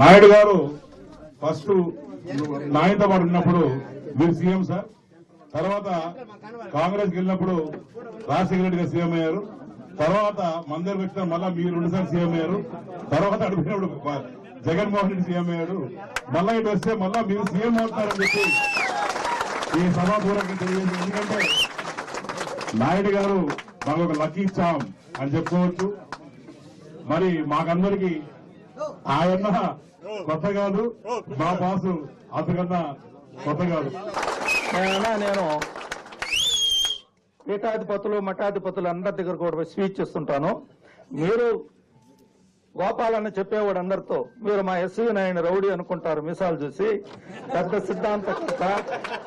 నాయుడు గారు ఫస్ట్ నాయనతో పాటు ఉన్నప్పుడు మీరు సీఎం సార్, తర్వాత కాంగ్రెస్కి వెళ్ళినప్పుడు రాజశేఖర రెడ్డి గారు సీఎం అయ్యారు, తర్వాత మందరికి వచ్చిన మళ్ళా మీరు రెండుసార్లు సీఎం అయ్యారు, తర్వాత అడిగినప్పుడు జగన్మోహన్ రెడ్డి సీఎం అయ్యాడు, మళ్ళా ఇటు వస్తే మళ్ళా మీరు సీఎం అవుతారని చెప్పి ఈ సభాపూర్వకంగా తెలియదు. ఎందుకంటే నాయుడు గారు మాకు ఒక లక్కీ చామ్ అని చెప్పుకోవచ్చు. మరి మాకందరికి ఆయన కొత్త కాదు, మా బాసు అంతకన్నా కొత్త కాదు. నేను పీఠాధిపతులు మఠాధిపతులు అందరి దగ్గర కూడా స్పీచ్ ఇస్తుంటాను. మీరు గోపాలన్న చెప్పేవాడు అందరితో, మీరు మా ఎస్వి నాయుడు రౌడీ అనుకుంటారు మిసాలు చూసి, పెద్ద సిద్ధాంత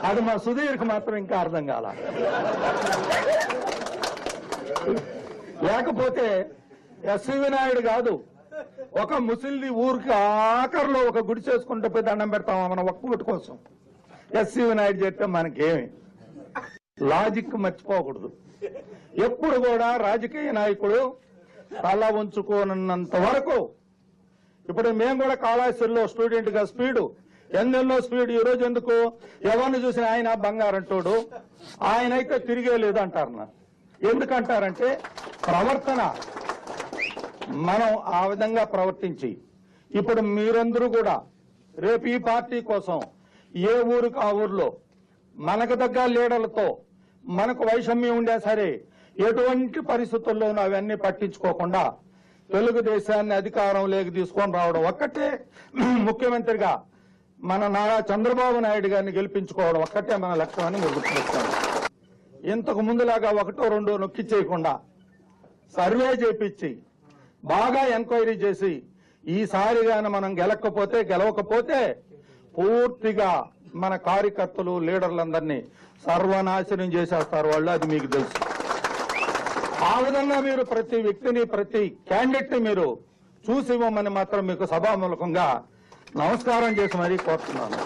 అది మా సుధీర్కి మాత్రం ఇంకా అర్థం కాల. లేకపోతే ఎస్వి నాయుడు కాదు, ఒక ముస్లిం ఊరికి ఆఖరిలో ఒక గుడి చేసుకుంటూ పోయి దండం పెడతామా మనం ఒక్క గుడి కోసం. ఎస్వి నాయుడు చెప్తే మనకేమి లాజిక్ మర్చిపోకూడదు. ఎప్పుడు కూడా రాజకీయ నాయకుడు తల ఉంచుకోనున్నంత వరకు, ఇప్పుడు మేము కూడా కాళేశ్వరిలో స్టూడెంట్ గా స్పీడు ఎన్నెల్లో స్పీడ్, ఈ రోజు ఎందుకు ఎవరిని చూసిన ఆయన బంగారంటోడు, ఆయన అయితే తిరిగే లేదు అంటారు. ఎందుకంటారంటే ప్రవర్తన మనం ఆ విధంగా ప్రవర్తించి, ఇప్పుడు మీరందరూ కూడా రేపు ఈ పార్టీ కోసం ఏ ఊరికి ఆ ఊర్లో మనకు దగ్గర లీడర్లతో మనకు వైషమ్యం ఉండే సరే ఎటువంటి పరిస్థితుల్లోనూ అవన్నీ పట్టించుకోకుండా తెలుగుదేశాన్ని అధికారంలోకి తీసుకొని రావడం ఒక్కటే ముఖ్యమంత్రిగా మన నారా చంద్రబాబు నాయుడు గారిని గెలిపించుకోవడం ఒక్కటే మన లక్ష్యాన్ని మీరు గుర్తుపెట్టుకోండి. ఇంతకు ముందులాగా ఒకటో రెండో నొక్కి చేయకుండా సర్వే చేపించి బాగా ఎంక్వైరీ చేసి ఈసారిగానే మనం గెలవకపోతే పూర్తిగా మన కార్యకర్తలు లీడర్లందరినీ సర్వనాశనం చేసేస్తారు వాళ్ళు, అది మీకు తెలుసు. ఆ విధంగా మీరు ప్రతి వ్యక్తిని ప్రతి క్యాండిడేట్ ని మీరు చూసి ఇవ్వమని మాత్రం మీకు సభామూలకంగా నమస్కారం చేసి మరీ కోరుతున్నాను.